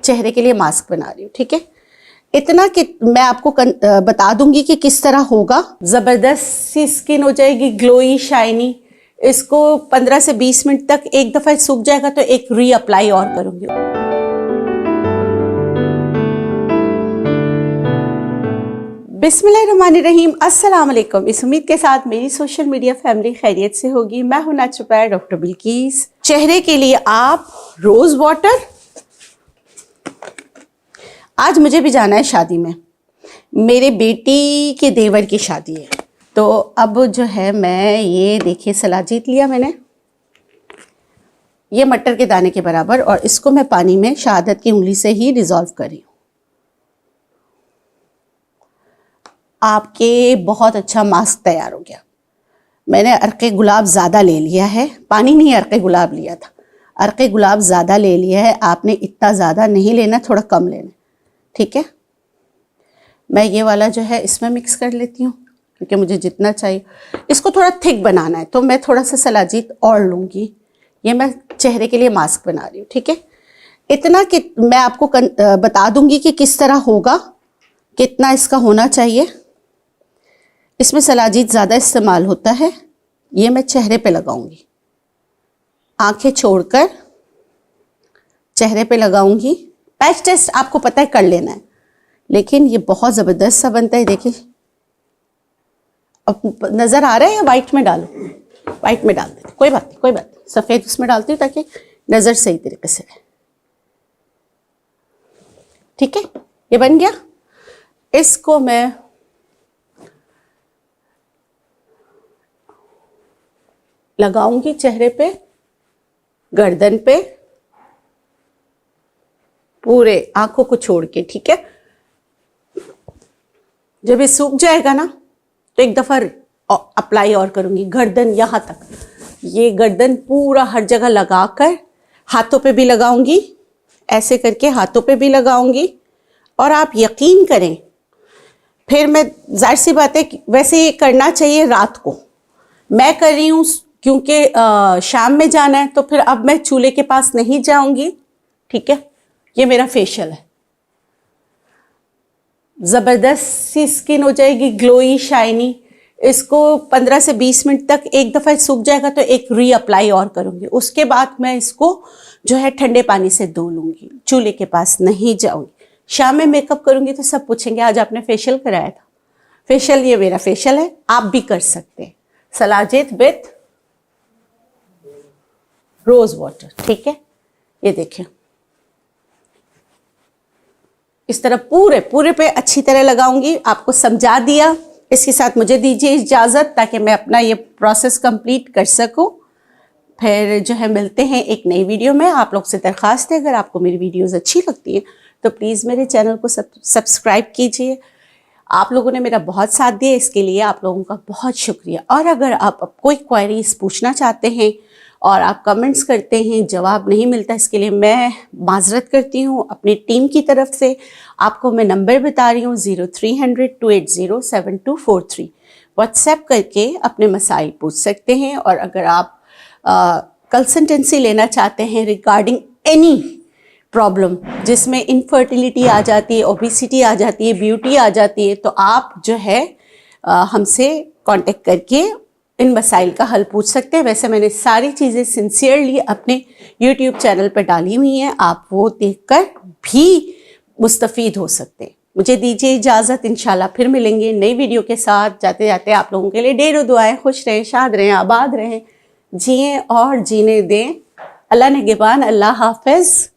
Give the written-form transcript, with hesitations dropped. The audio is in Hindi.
चेहरे के लिए मास्क बना रही हूँ, ठीक है। इतना कि मैं आपको बता दूंगी कि किस तरह होगा। ज़बरदस्त सी स्किन हो जाएगी, ग्लोई शाइनी। इसको 15 से 20 मिनट तक, एक दफ़ा सूख जाएगा तो एक री अप्लाई और करूँगी। बिस्मिल्लाहिर्रहमानिर्रहीम, अस्सलाम वालेकुम। इस उम्मीद के साथ मेरी सोशल मीडिया फैमिली खैरियत से होगी। मैं हूं नेचुरोपैथ डॉक्टर बिल्किस। चेहरे के लिए आप रोज़ वाटर। आज मुझे भी जाना है शादी में, मेरे बेटी के देवर की शादी है। तो अब जो है मैं ये देखिए सलाजीत लिया मैंने, ये मटर के दाने के बराबर, और इसको मैं पानी में शहादत की उंगली से ही डिज़ोल्व कर रही हूँ। आपके बहुत अच्छा मास्क तैयार हो गया। मैंने अर्क़े गुलाब ज़्यादा ले लिया है, पानी नहीं अर्क़े गुलाब लिया था, अर्क़े गुलाब ज़्यादा ले लिया है। आपने इतना ज़्यादा नहीं लेना, थोड़ा कम लेना, ठीक है। मैं ये वाला जो है इसमें मिक्स कर लेती हूँ क्योंकि मुझे जितना चाहिए। इसको थोड़ा थिक बनाना है तो मैं थोड़ा सा सलाजीत और लूँगी। ये मैं चेहरे के लिए मास्क बना रही हूँ, ठीक है। इतना कि मैं आपको बता दूँगी कि किस तरह होगा, कितना इसका होना चाहिए। इसमें सलाजीत ज़्यादा इस्तेमाल होता है। ये मैं चेहरे पे लगाऊंगी, आंखें छोड़कर चेहरे पे लगाऊंगी। पैच टेस्ट आपको पता है कर लेना है, लेकिन ये बहुत ज़बरदस्त सा बनता है। देखिए अब नज़र आ रहा है या वाइट में डालो? वाइट में डाल देते, कोई बात नहीं, कोई बात नहीं। सफ़ेद उसमें डालती हूँ ताकि नज़र सही तरीके से रहे, ठीक है। ये बन गया। इसको मैं लगाऊंगी चेहरे पे, गर्दन पे, पूरे आंखों को छोड़ के, ठीक है। जब ये सूख जाएगा ना तो एक दफ़ा अप्लाई और करूंगी गर्दन यहाँ तक। ये गर्दन पूरा हर जगह लगाकर, हाथों पे भी लगाऊंगी, ऐसे करके हाथों पे भी लगाऊंगी। और आप यकीन करें, फिर मैं जाहिर सी बात है वैसे ये करना चाहिए रात को, मैं कर रही हूँ क्योंकि शाम में जाना है, तो फिर अब मैं चूल्हे के पास नहीं जाऊंगी, ठीक है। ये मेरा फेशियल है, ज़बरदस्त सी स्किन हो जाएगी, ग्लोई शाइनी। इसको 15 से 20 मिनट तक, एक दफ़ा सूख जाएगा तो एक री अप्लाई और करूँगी। उसके बाद मैं इसको जो है ठंडे पानी से धो लूँगी, चूल्हे के पास नहीं जाऊँगी। शाम में मेकअप करूँगी तो सब पूछेंगे आज आपने फेशियल कराया था। फेशियल, ये मेरा फेशियल है, आप भी कर सकते हैं। सलाजीत विथ रोज़ वाटर, ठीक है। ये देखिए इस तरह पूरे पे अच्छी तरह लगाऊंगी। आपको समझा दिया। इसके साथ मुझे दीजिए इजाज़त ताकि मैं अपना ये प्रोसेस कंप्लीट कर सकूं। फिर जो है मिलते हैं एक नई वीडियो में। आप लोग से दरख्वास्त है, अगर आपको मेरी वीडियोस अच्छी लगती हैं तो प्लीज़ मेरे चैनल को सब्सक्राइब कीजिए। आप लोगों ने मेरा बहुत साथ दिया, इसके लिए आप लोगों का बहुत शुक्रिया। और अगर आप कोई क्वेरीज पूछना चाहते हैं और आप कमेंट्स करते हैं, जवाब नहीं मिलता, इसके लिए मैं माजरत करती हूँ अपनी टीम की तरफ से। आपको मैं नंबर बता रही हूँ 0300-280-7243। व्हाट्सएप करके अपने मसाइल पूछ सकते हैं। और अगर आप कंसल्टेंसी लेना चाहते हैं रिगार्डिंग एनी प्रॉब्लम जिसमें इनफर्टिलिटी आ जाती है, ओबेसिटी आ जाती है, ब्यूटी आ जाती है, तो आप जो है हमसे कांटेक्ट करके इन मसाइल का हल पूछ सकते हैं। वैसे मैंने सारी चीज़ें सिंसियरली अपने YouTube चैनल पर डाली हुई हैं, आप वो देखकर भी मुस्तफ़ीद हो सकते हैं। मुझे दीजिए इजाज़त, इंशाल्लाह फिर मिलेंगे नई वीडियो के साथ। जाते जाते आप लोगों के लिए ढेरों दुआएं। खुश रहें, शाद रहें, आबाद रहें, जिएं और जीने दें। अल्लाह निगहबान, अल्लाह हाफ़िज़।